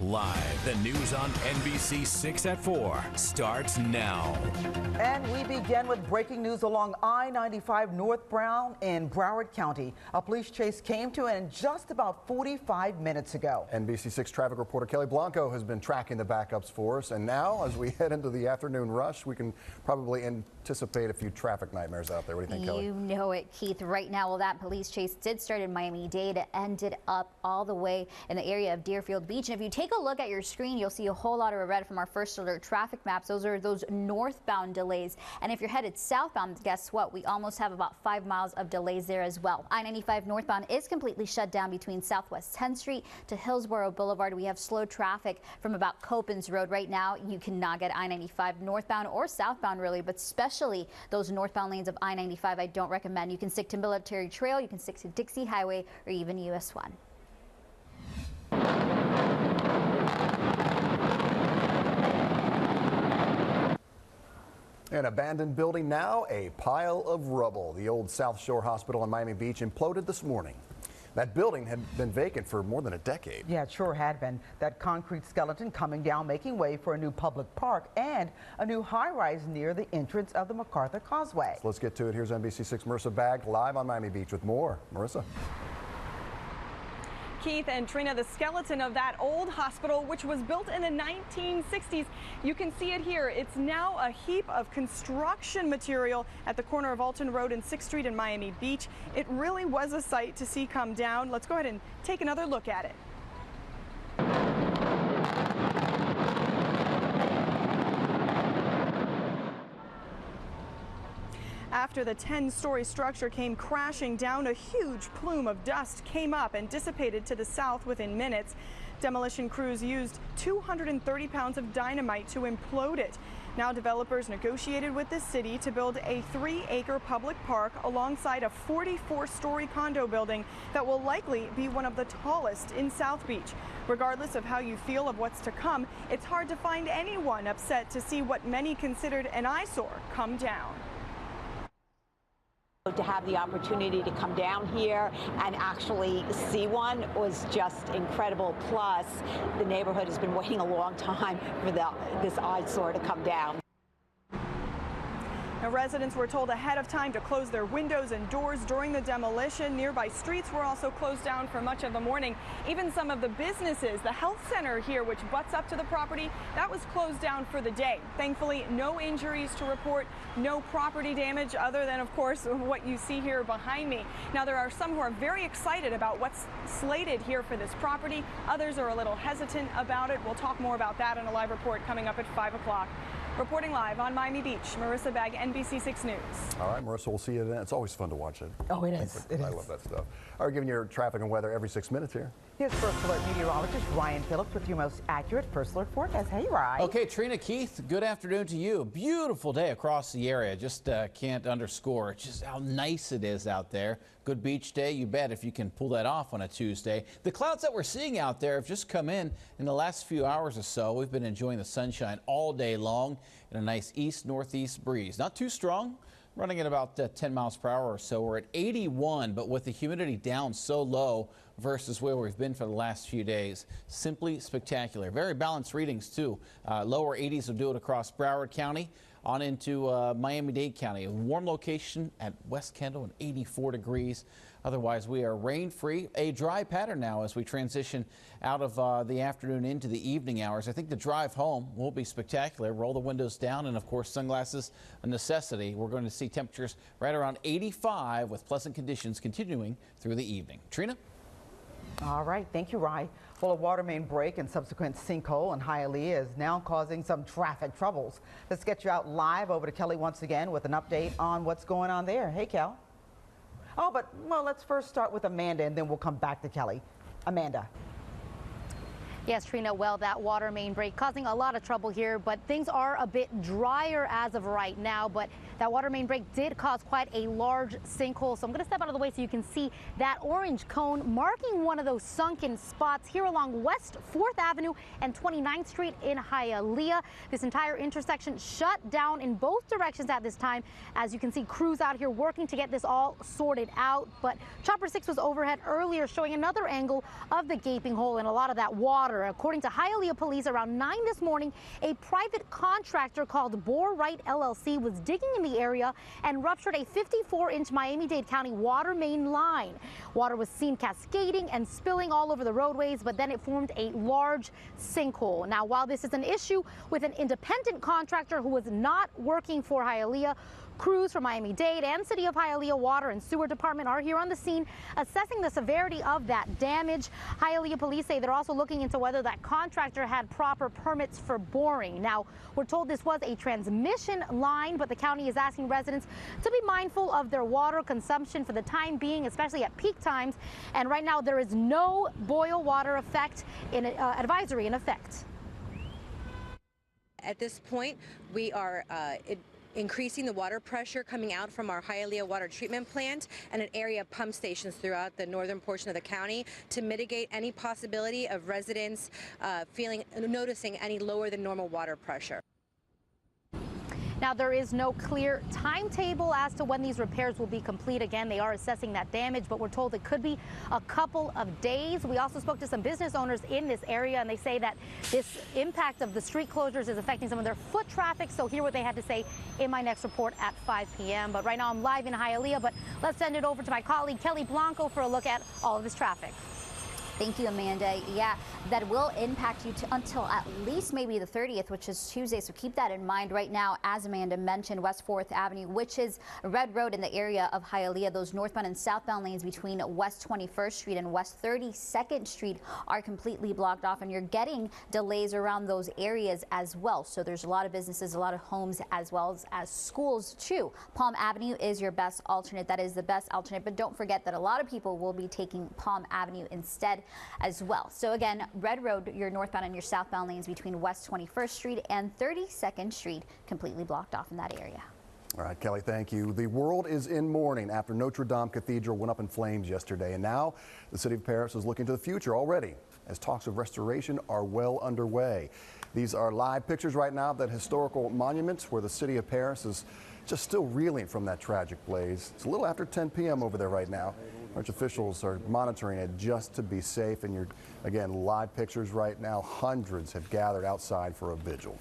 Live, the news on NBC 6 at 4 starts now. And we begin with breaking news along I-95 northbound in Broward County. A police chase came to an end just about 45 minutes ago. NBC 6 traffic reporter Kelly Blanco has been tracking the backups for us. And now, as we head into the afternoon rush, we can probably anticipate a few traffic nightmares out there. What do you think, Kelly? You know it, Keith. Right now, well, that police chase did start in Miami-Dade. It ended up all the way in the area of Deerfield Beach. And if you take a look at your screen, you'll see a whole lot of red from our first alert traffic maps. Those are those northbound delays. And if you're headed southbound, guess what? We almost have about 5 miles of delays there as well. I-95 northbound is completely shut down between Southwest 10th Street to Hillsborough Boulevard. We have slow traffic from about Copens Road. Right now, you cannot get I-95 northbound or southbound really, but especially those northbound lanes of I-95, I don't recommend. You can stick to Military Trail, you can stick to Dixie Highway, or even US 1. An abandoned building now, a pile of rubble. The old South Shore Hospital in Miami Beach imploded this morning. That building had been vacant for more than a decade. Yeah, it sure had been. That concrete skeleton coming down, making way for a new public park and a new high-rise near the entrance of the MacArthur Causeway. So let's get to it. Here's NBC 6 Marissa Bagg live on Miami Beach with more. Marissa. Keith and Trina, the skeleton of that old hospital, which was built in the 1960s. You can see it here. It's now a heap of construction material at the corner of Alton Road and 6th Street in Miami Beach. It really was a sight to see come down. Let's go ahead and take another look at it. After the 10-story structure came crashing down, a huge plume of dust came up and dissipated to the south within minutes. Demolition crews used 230 pounds of dynamite to implode it. Now developers negotiated with the city to build a 3-acre public park alongside a 44-story condo building that will likely be one of the tallest in South Beach. Regardless of how you feel of what's to come, it's hard to find anyone upset to see what many considered an eyesore come down. To have the opportunity to come down here and actually see one was just incredible. Plus, the neighborhood has been waiting a long time for this eyesore to come down. Now, residents were told ahead of time to close their windows and doors during the demolition. Nearby streets were also closed down for much of the morning. Even some of the businesses, the health center here, which butts up to the property, that was closed down for the day. Thankfully, no injuries to report, no property damage other than, of course, what you see here behind me. Now, there are some who are very excited about what's slated here for this property. Others are a little hesitant about it. We'll talk more about that in a live report coming up at 5 o'clock. Reporting live on Miami Beach, Marissa Bagg, NBC 6 News. All right, Marissa, we'll see you then. It's always fun to watch it. Oh, it is. I love that stuff. All right, giving you traffic and weather every 6 minutes here. Here's First Alert meteorologist Ryan Phillips with your most accurate First Alert forecast. Hey, Ryan. Okay, Trina, Keith, good afternoon to you. Beautiful day across the area. Just can't underscore just how nice it is out there. Good beach day, you bet, if you can pull that off on a Tuesday. The clouds that we're seeing out there have just come in the last few hours or so. We've been enjoying the sunshine all day long and a nice east-northeast breeze. Not too strong, running at about 10 miles per hour or so. We're at 81, but with the humidity down so low versus where we've been for the last few days, simply spectacular. Very balanced readings, too. Lower 80s will do it across Broward County on into Miami-Dade County. A warm location at West Kendall and 84 degrees. Otherwise, we are rain-free. A dry pattern now as we transition out of the afternoon into the evening hours. I think the drive home will be spectacular. Roll the windows down and, of course, sunglasses a necessity. We're going to see temperatures right around 85 with pleasant conditions continuing through the evening. Trina? All right. Thank you, Ryan. Well, a water main break and subsequent sinkhole in Hialeah is now causing some traffic troubles. Let's get you out live over to Kelly once again with an update on what's going on there. Hey, Kel. Oh, but, well, let's first start with Amanda, and then we'll come back to Kelly. Amanda. Yes, Trina, well, that water main break causing a lot of trouble here, but things are a bit drier as of right now. But That water main break did cause quite a large sinkhole. So I'm going to step out of the way so you can see that orange cone marking one of those sunken spots here along West 4th Avenue and 29th Street in Hialeah. This entire intersection shut down in both directions at this time. As you can see, crews out here working to get this all sorted out. But Chopper 6 was overhead earlier, showing another angle of the gaping hole in a lot of that water. According to Hialeah police, around 9 this morning, a private contractor called Bore Right LLC was digging in the area and ruptured a 54-inch Miami-Dade County water main line. Water was seen cascading and spilling all over the roadways, but then it formed a large sinkhole. Now, while this is an issue with an independent contractor who was not working for Hialeah, crews from Miami-Dade and City of Hialeah Water and Sewer Department are here on the scene assessing the severity of that damage. Hialeah police say they're also looking into whether that contractor had proper permits for boring. Now, we're told this was a transmission line, but the county is asking residents to be mindful of their water consumption for the time being, especially at peak times. And right now, there is no boil water advisory in effect. At this point, we are increasing the water pressure coming out from our Hialeah water treatment plant and an area of pump stations throughout the northern portion of the county to mitigate any possibility of residents noticing any lower than normal water pressure. Now, there is no clear timetable as to when these repairs will be complete. Again, they are assessing that damage, but we're told it could be a couple of days. We also spoke to some business owners in this area, and they say that this impact of the street closures is affecting some of their foot traffic. So hear what they had to say in my next report at 5 p.m. But right now I'm live in Hialeah, but let's send it over to my colleague Kelly Blanco for a look at all of this traffic. Thank you, Amanda. Yeah, that will impact you until at least maybe the 30th, which is Tuesday. So keep that in mind. Right now, as Amanda mentioned, West 4th Avenue, which is Red Road in the area of Hialeah, those northbound and southbound lanes between West 21st Street and West 32nd Street are completely blocked off, and you're getting delays around those areas as well. So there's a lot of businesses, a lot of homes, as well as schools too. Palm Avenue is your best alternate. That is the best alternate, but don't forget that a lot of people will be taking Palm Avenue instead as well. So again, Red Road, your northbound and your southbound lanes between West 21st Street and 32nd Street completely blocked off in that area. All right, Kelly, thank you. The world is in mourning after Notre Dame Cathedral went up in flames yesterday, and now the city of Paris is looking to the future already as talks of restoration are well underway. These are live pictures right now of that historical monument where the city of Paris is just still reeling from that tragic blaze. It's a little after 10 p.m. over there right now. French officials are monitoring it just to be safe, and you're, again, live pictures right now. Hundreds have gathered outside for a vigil.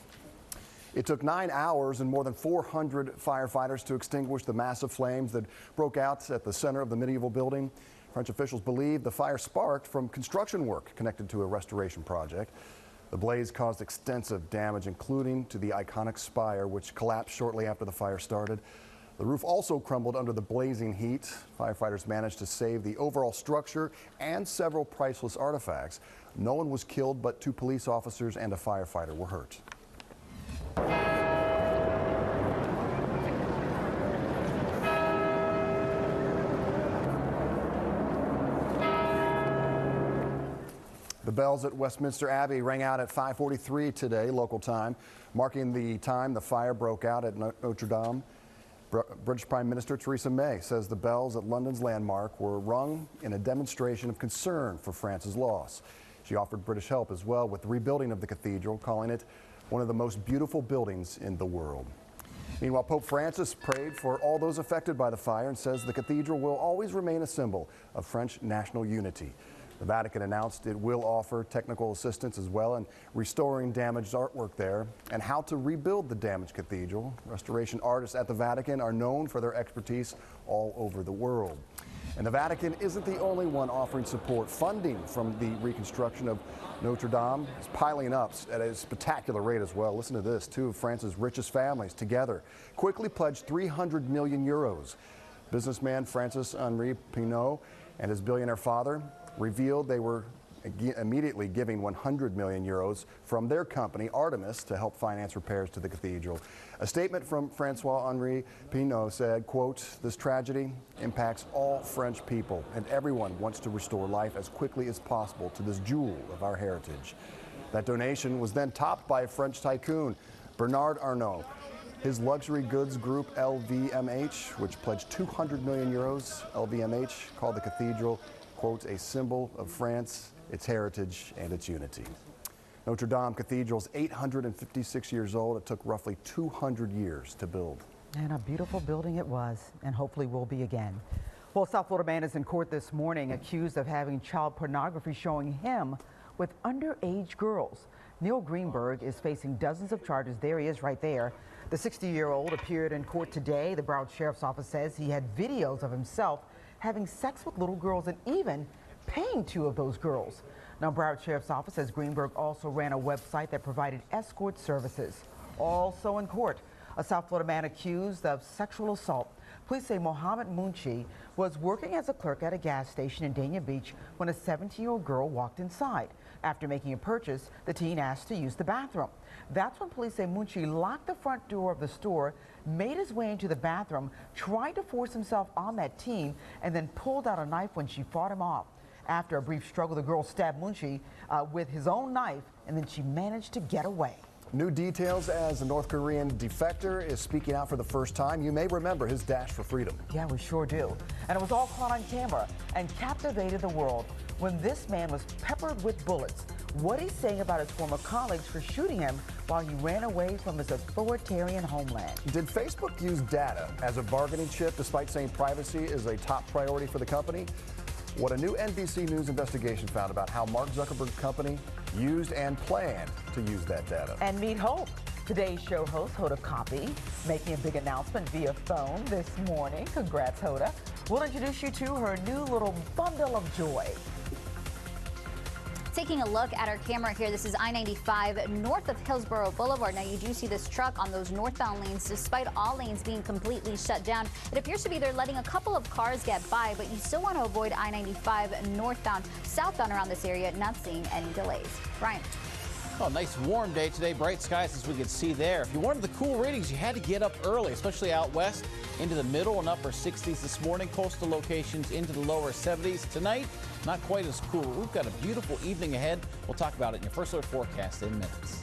It took 9 hours and more than 400 firefighters to extinguish the massive flames that broke out at the center of the medieval building. French officials believe the fire sparked from construction work connected to a restoration project. The blaze caused extensive damage, including to the iconic spire, which collapsed shortly after the fire started. The roof also crumbled under the blazing heat. Firefighters managed to save the overall structure and several priceless artifacts. No one was killed, but 2 police officers and a firefighter were hurt. The bells at Westminster Abbey rang out at 5:43 today, local time, marking the time the fire broke out at Notre Dame. British Prime Minister Theresa May says the bells at London's landmark were rung in a demonstration of concern for France's loss. She offered British help as well with the rebuilding of the cathedral, calling it one of the most beautiful buildings in the world. Meanwhile, Pope Francis prayed for all those affected by the fire and says the cathedral will always remain a symbol of French national unity. The Vatican announced it will offer technical assistance as well in restoring damaged artwork there and how to rebuild the damaged cathedral. Restoration artists at the Vatican are known for their expertise all over the world. And the Vatican isn't the only one offering support. Funding from the reconstruction of Notre Dame is piling up at a spectacular rate as well. Listen to this. 2 of France's richest families together quickly pledged 300 million euros. Businessman Francis-Henri Pinault and his billionaire father revealed they were immediately giving 100 million euros from their company, Artemis, to help finance repairs to the cathedral. A statement from Francois-Henri Pinault said, quote, "This tragedy impacts all French people, and everyone wants to restore life as quickly as possible to this jewel of our heritage." That donation was then topped by a French tycoon, Bernard Arnault. His luxury goods group, LVMH, which pledged 200 million euros, LVMH called the cathedral, quote, a symbol of France, its heritage, and its unity. Notre Dame Cathedral is 856 years old. It took roughly 200 years to build. And a beautiful building it was, and hopefully will be again. Well, a South Florida man is in court this morning accused of having child pornography showing him with underage girls. Neil Greenberg is facing dozens of charges. There he is right there. The 60-year-old appeared in court today. The Broward Sheriff's Office says he had videos of himself having sex with little girls and even paying 2 of those girls. Now, Broward Sheriff's Office says Greenberg also ran a website that provided escort services. Also in court, a South Florida man accused of sexual assault. Police say Mohammed Munchi was working as a clerk at a gas station in Dania Beach when a 17-year-old girl walked inside. After making a purchase, the teen asked to use the bathroom. That's when police say Munchi locked the front door of the store, made his way into the bathroom, tried to force himself on that teen, and then pulled out a knife when she fought him off. After a brief struggle, the girl stabbed Munchi with his own knife, and then she managed to get away. New details as a North Korean defector is speaking out for the first time. You may remember his dash for freedom. Yeah, we sure do. And it was all caught on camera and captivated the world when this man was peppered with bullets. What he's saying about his former colleagues for shooting him while he ran away from his authoritarian homeland. Did Facebook use data as a bargaining chip despite saying privacy is a top priority for the company? What a new NBC News investigation found about how Mark Zuckerberg's company used and planned to use that data. And meet Hope, today's show host, Hoda Kotb, making a big announcement via phone this morning. Congrats, Hoda. We'll introduce you to her new little bundle of joy. Taking a look at our camera here, this is I-95 north of Hillsborough Boulevard. Now, you do see this truck on those northbound lanes, despite all lanes being completely shut down. It appears to be they're letting a couple of cars get by, but you still want to avoid I-95 northbound, southbound around this area, not seeing any delays. Brian. Oh, nice warm day today. Bright skies as we can see there. If you wanted the cool readings, you had to get up early, especially out west into the middle and upper 60s this morning. Coastal locations into the lower 70s. Tonight, not quite as cool. We've got a beautiful evening ahead. We'll talk about it in your First Alert forecast in minutes.